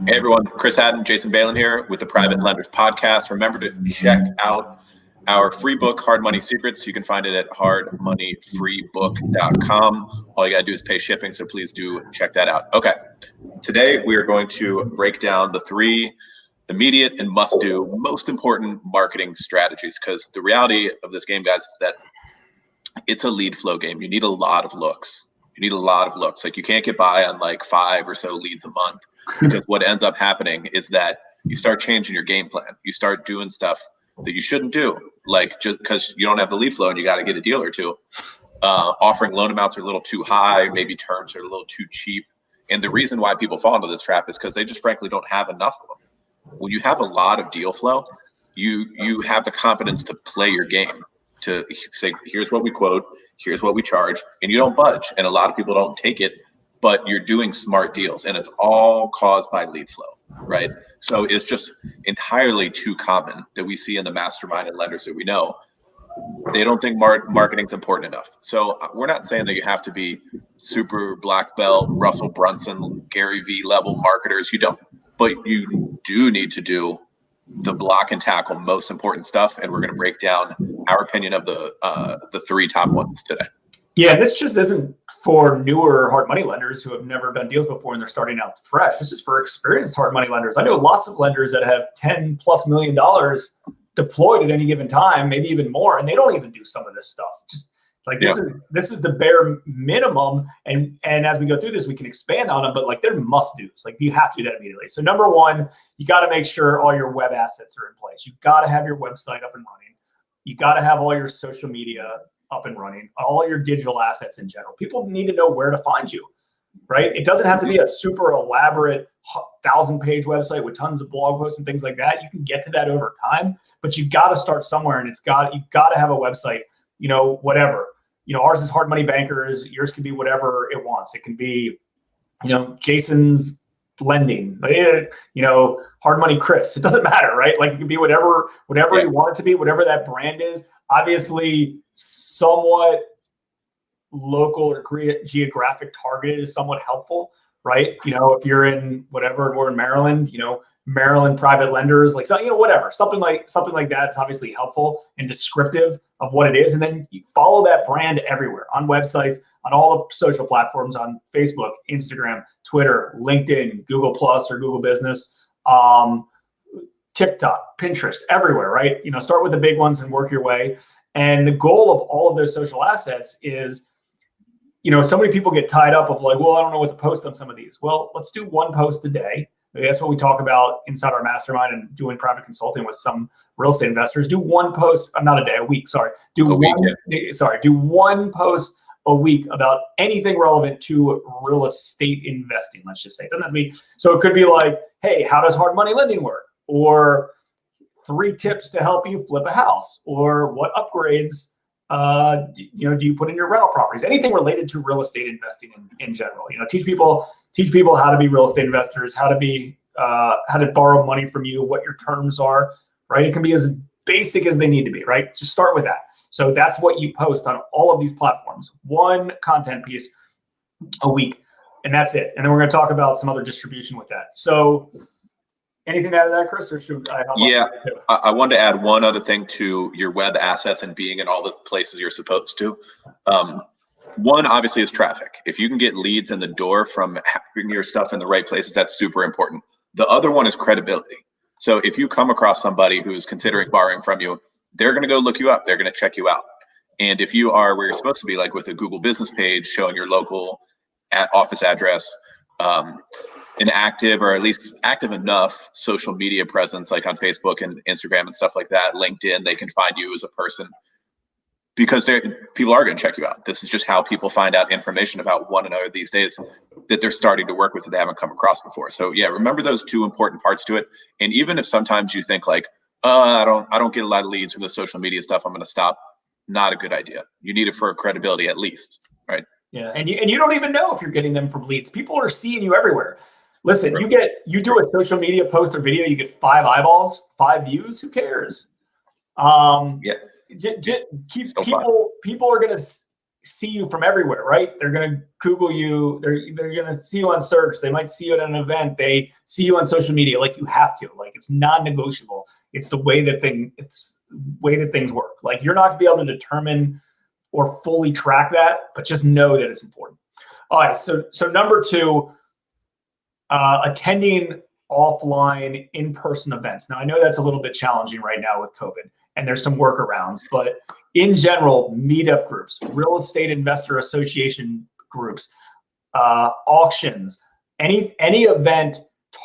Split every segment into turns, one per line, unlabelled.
Hey everyone, Chris Haddon, Jason Balin here with the Private Lenders Podcast. Remember to check out our free book, Hard Money Secrets. You can find it at hardmoneyfreebook.com. All you gotta do is pay shipping, so please do check that out. Okay, today we are going to break down the three immediate and must-do, most important marketing strategies, because the reality of this game, guys, is that it's a lead flow game. You need a lot of looks. Like you can't get by on like 5 or so leads a month, because what ends up happening is that you start changing your game plan. You start doing stuff that you shouldn't do, like just because you don't have the lead flow and you got to get a deal or two. Offering loan amounts are a little too high, maybe terms are a little too cheap. And the reason why people fall into this trap is because they just frankly don't have enough of them. When you have a lot of deal flow, you have the confidence to play your game, to say, here's what we quote, here's what we charge, and you don't budge. And a lot of people don't take it, but you're doing smart deals, and it's all caused by lead flow, right? So it's just entirely too common that we see in the mastermind and lenders that we know. They don't think marketing's important enough. So we're not saying that you have to be super black belt, Russell Brunson, Gary V level marketers. You don't, but you do need to do the block and tackle most important stuff. And we're going to break down our opinion of the three top ones today.
Yeah, this just isn't for newer hard money lenders who have never done deals before and they're starting out fresh. This is for experienced hard money lenders. I know lots of lenders that have $10+ million deployed at any given time, maybe even more, and they don't even do some of this stuff. Just like this is the bare minimum. And as we go through this, we can expand on them, but like they're must-dos. Like you have to do that immediately. So number one, you got to make sure all your web assets are in place. You got to have your website up and running. You got to have all your social media up and running, all your digital assets in general. People need to know where to find you, right? It doesn't have to be a super elaborate 1,000-page website with tons of blog posts and things like that. You can get to that over time, but you got to start somewhere, and you got to have a website, whatever. Ours is Hard Money Bankers. Yours can be whatever it wants. It can be, Jason's Lending, Hard Money Chris. It doesn't matter, right? Like it can be whatever you want it to be, whatever that brand is. Obviously, somewhat local or geographic targeted is somewhat helpful, right? If you're in whatever, we're in Maryland, Maryland private lenders, like whatever, something like that is obviously helpful and descriptive of what it is. And then you follow that brand everywhere, on websites, on all the social platforms, on Facebook, Instagram, Twitter, LinkedIn, Google Plus or Google Business, TikTok, Pinterest, everywhere, right? Start with the big ones and work your way. And the goal of all of those social assets is, so many people get tied up of like, well, I don't know what to post on some of these. Well, let's do one post a day. That's what we talk about inside our mastermind and doing private consulting with some real estate investors. Do one post, not a day, a week, sorry. Do one post a week about anything relevant to real estate investing, let's just say. It doesn't have to be, so it could be like, hey, how does hard money lending work? Or 3 tips to help you flip a house, or what upgrades do you put in your rental properties? Anything related to real estate investing in general. Teach people how to be real estate investors, how to borrow money from you, what your terms are, right? It can be as basic as they need to be, right? Just start with that. So that's what you post on all of these platforms. One content piece a week, and that's it. And then we're going to talk about some other distribution with that. So anything to add to that, Chris, or should I?
I wanted to add one other thing to your web assets and being in all the places you're supposed to. One obviously is traffic. If you can get leads in the door from having your stuff in the right places, that's super important. The other one is credibility. So if you come across somebody who's considering borrowing from you, they're going to go look you up. They're going to check you out. And if you are where you're supposed to be, like with a Google business page showing your local office address, an active, or at least active enough social media presence, like on Facebook and Instagram and stuff like that, LinkedIn, they can find you as a person, because people are going to check you out. This is just how people find out information about one another these days, that they're starting to work with that they haven't come across before. So yeah, remember those 2 important parts to it. And even if sometimes you think like, I don't get a lot of leads from the social media stuff, I'm going to stop. Not a good idea. You need it for credibility at least, right?
Yeah, and you don't even know if you're getting them from leads. People are seeing you everywhere. Listen, you do a social media post or video, you get 5 eyeballs, 5 views. Who cares? People are going to see you from everywhere, right? They're going to Google you. They're going to see you on search. They might see you at an event. They see you on social media. Like you have to. Like it's non-negotiable. It's the way that things work. Like you're not going to be able to determine or fully track that, but just know that it's important. All right. So number 2, attending offline in-person events. Now I know that's a little bit challenging right now with COVID, and there's some workarounds, but in general, meetup groups, real estate investor association groups, auctions, any event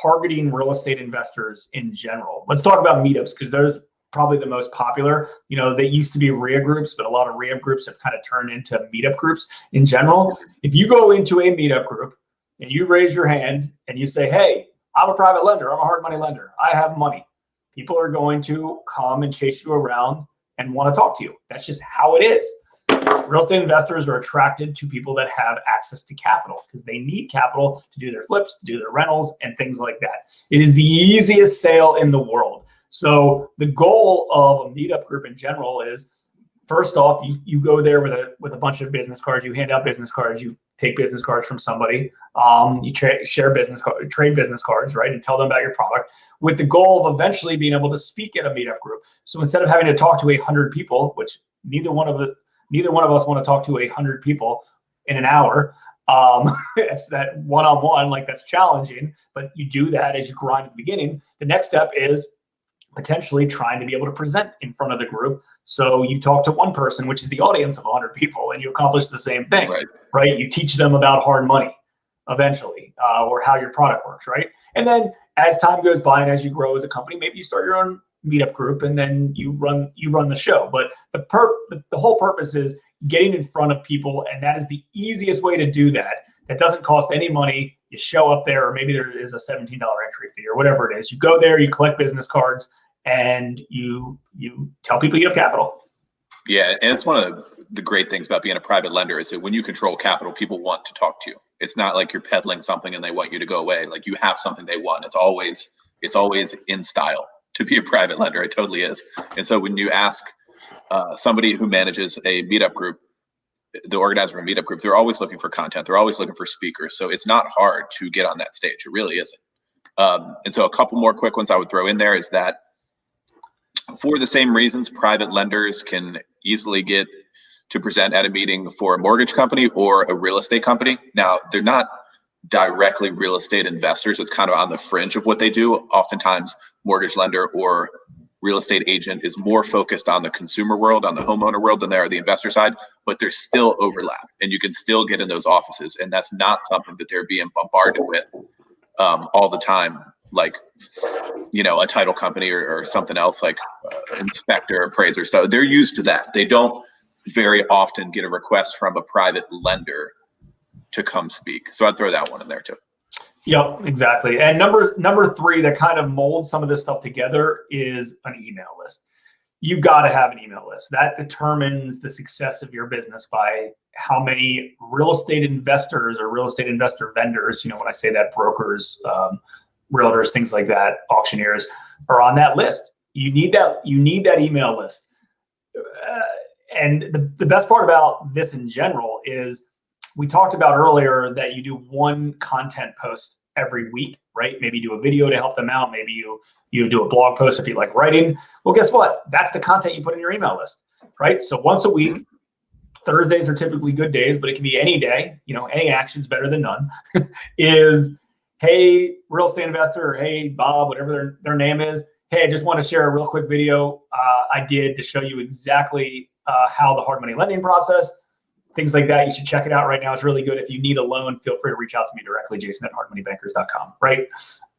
targeting real estate investors in general. Let's talk about meetups because there's probably the most popular. You know, they used to be RIA groups, but a lot of RIA groups have kind of turned into meetup groups in general. If you go into a meetup group and you raise your hand and you say, hey, I'm a private lender, I'm a hard money lender, I have money, people are going to come and chase you around and want to talk to you. That's just how it is. Real estate investors are attracted to people that have access to capital because they need capital to do their flips, to do their rentals, and things like that. It is the easiest sale in the world. So the goal of a meetup group in general is, first off, you go there with a bunch of business cards. You hand out business cards. You take business cards from somebody. You trade business cards, right, and tell them about your product, with the goal of eventually being able to speak at a meetup group. So instead of having to talk to 100 people, which neither one of us want to talk to 100 people in an hour. It's that one-on-one, like that's challenging, but you do that as you grind at the beginning. The next step is potentially trying to be able to present in front of the group. So you talk to one person, which is the audience of 100 people, and you accomplish the same thing, right? You teach them about hard money eventually, or how your product works, right? And then as time goes by and as you grow as a company, maybe you start your own meetup group and then you run the show. But the whole purpose is getting in front of people, and that is the easiest way to do that. That doesn't cost any money. You show up there, or maybe there is a $17 entry fee or whatever it is. You go there, you collect business cards, and you tell people you have capital.
Yeah, and it's one of the great things about being a private lender is that when you control capital, people want to talk to you. It's not like you're peddling something and they want you to go away. Like you have something they want. It's always in style to be a private lender. It totally is. And so when you ask somebody who manages a meetup group, the organizer of a meetup group, they're always looking for content. They're always looking for speakers. So it's not hard to get on that stage. It really isn't. And so a couple more quick ones I would throw in there is that for the same reasons, private lenders can easily get to present at a meeting for a mortgage company or a real estate company. Now, they're not directly real estate investors. It's kind of on the fringe of what they do. Oftentimes, mortgage lender or real estate agent is more focused on the consumer world, on the homeowner world, than they are the investor side, but there's still overlap and you can still get in those offices. And that's not something that they're being bombarded with all the time, like, you know, a title company or something else like inspector, appraiser stuff. They're used to that. They don't very often get a request from a private lender to come speak. So I'd throw that one in there too.
Yep, exactly. And number 3 that kind of molds some of this stuff together is an email list. You got to have an email list. That determines the success of your business by how many real estate investors or real estate investor vendors, you know, when I say that, brokers, realtors, things like that, auctioneers, are on that list. You need that email list. And the best part about this in general is we talked about earlier that you do one content post every week, right? Maybe you do a video to help them out. Maybe you do a blog post if you like writing. Well, guess what? That's the content you put in your email list, right? So once a week, Thursdays are typically good days, but it can be any day, you know, any action's better than none, is, hey, real estate investor, or hey, Bob, whatever their name is. Hey, I just want to share a real quick video I did to show you exactly how the hard money lending process, things like that. You should check it out right now. It's really good. If you need a loan, feel free to reach out to me directly, jason@hardmoneybankers.com, right?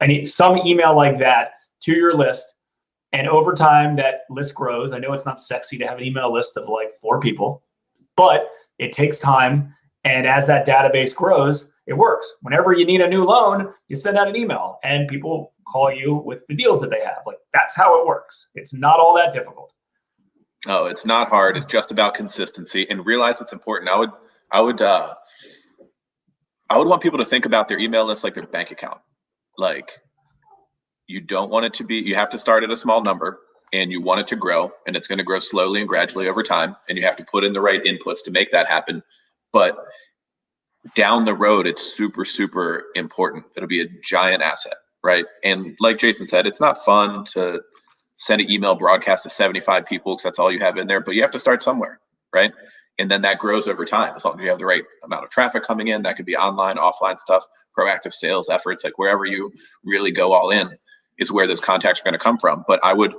I need some email like that to your list. And over time, that list grows. I know it's not sexy to have an email list of like 4 people, but it takes time. And as that database grows, it works. Whenever you need a new loan, you send out an email and people call you with the deals that they have. Like that's how it works. It's not all that difficult.
No, it's not hard. It's just about consistency and realize it's important. I would want people to think about their email list like their bank account. Like you don't want it to be, you have to start at a small number. and you want it to grow, and it's going to grow slowly and gradually over time, and you have to put in the right inputs to make that happen. But down the road, it's super, super important. It'll be a giant asset, right? And like Jason said, it's not fun to send an email broadcast to 75 people because that's all you have in there, but you have to start somewhere, right? And then that grows over time. As long as you have the right amount of traffic coming in, that could be online, offline stuff, proactive sales efforts, like wherever you really go all in is where those contacts are going to come from. But I would,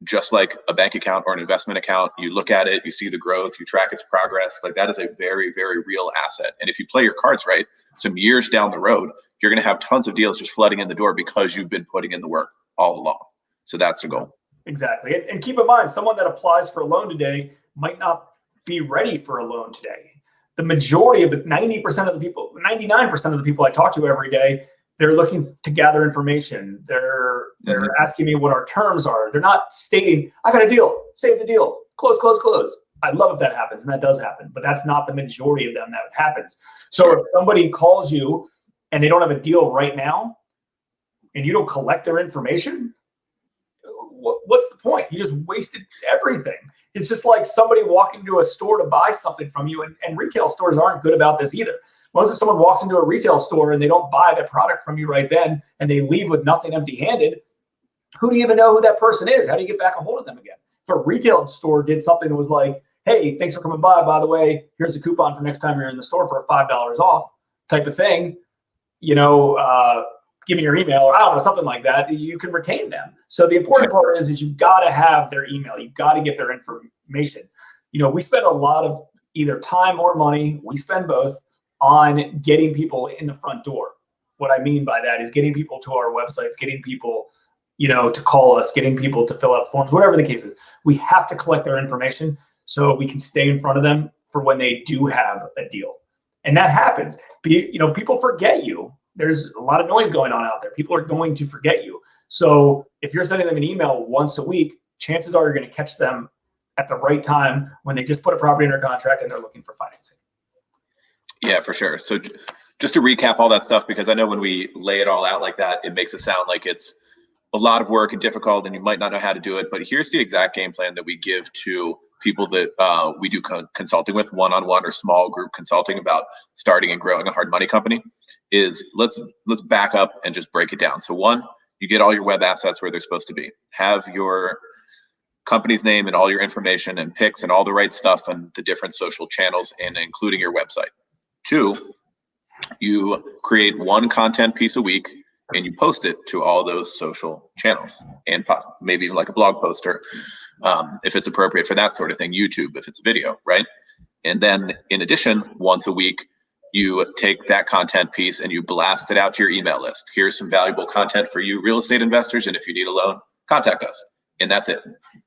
just like a bank account or an investment account, you look at it, you see the growth, you track its progress. Like that is a very, very real asset. And if you play your cards right, some years down the road, you're going to have tons of deals just flooding in the door because you've been putting in the work all along. So that's the goal.
Exactly. And keep in mind, someone that applies for a loan today might not be ready for a loan today. The majority of the 90% of the people, 99% of the people I talk to every day, they're looking to gather information. They're asking me what our terms are. They're not stating, I got a deal, save the deal, close, close, close. I love if that happens, and that does happen, but that's not the majority of them that happens. So if somebody calls you and they don't have a deal right now, and you don't collect their information, what's the point? You just wasted everything. It's just like somebody walking to a store to buy something from you, and retail stores aren't good about this either. Once someone walks into a retail store and they don't buy the product from you right then, and they leave with nothing empty-handed, who do you even know who that person is? How do you get back a hold of them again? If a retail store did something that was like, hey, thanks for coming by the way, here's a coupon for next time you're in the store for $5 off type of thing, give me your email, or I don't know, something like that, you can retain them. So the important part is you've got to have their email. You've got to get their information. We spend a lot of either time or money, we spend both, on getting people in the front door. What I mean by that is getting people to our websites, getting people, to call us, getting people to fill out forms, whatever the case is. We have to collect their information so we can stay in front of them for when they do have a deal. And that happens. People forget you. There's a lot of noise going on out there. People are going to forget you. So if you're sending them an email once a week, chances are you're going to catch them at the right time when they just put a property under contract and they're looking for financing.
Yeah, for sure. So just to recap all that stuff, because I know when we lay it all out like that, it makes it sound like it's a lot of work and difficult and you might not know how to do it. But here's the exact game plan that we give to people that we do consulting with, one-on-one or small group consulting about starting and growing a hard money company. Is let's back up and just break it down. So one, you get all your web assets where they're supposed to be. Have your company's name and all your information and pics and all the right stuff and the different social channels and including your website. Two, you create one content piece a week and you post it to all those social channels and maybe even like a blog post or if it's appropriate for that sort of thing, YouTube, if it's video, right? And then in addition, once a week, you take that content piece and you blast it out to your email list. Here's some valuable content for you real estate investors. And if you need a loan, contact us. And that's it.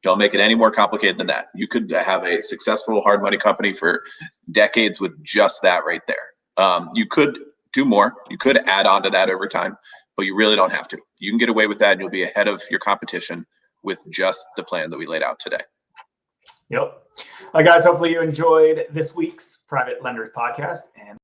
Don't make it any more complicated than that. You could have a successful hard money company for decades with just that right there. You could do more. You could add on to that over time, but you really don't have to. You can get away with that and you'll be ahead of your competition with just the plan that we laid out today.
Yep. Guys, hopefully you enjoyed this week's Private Lenders Podcast. And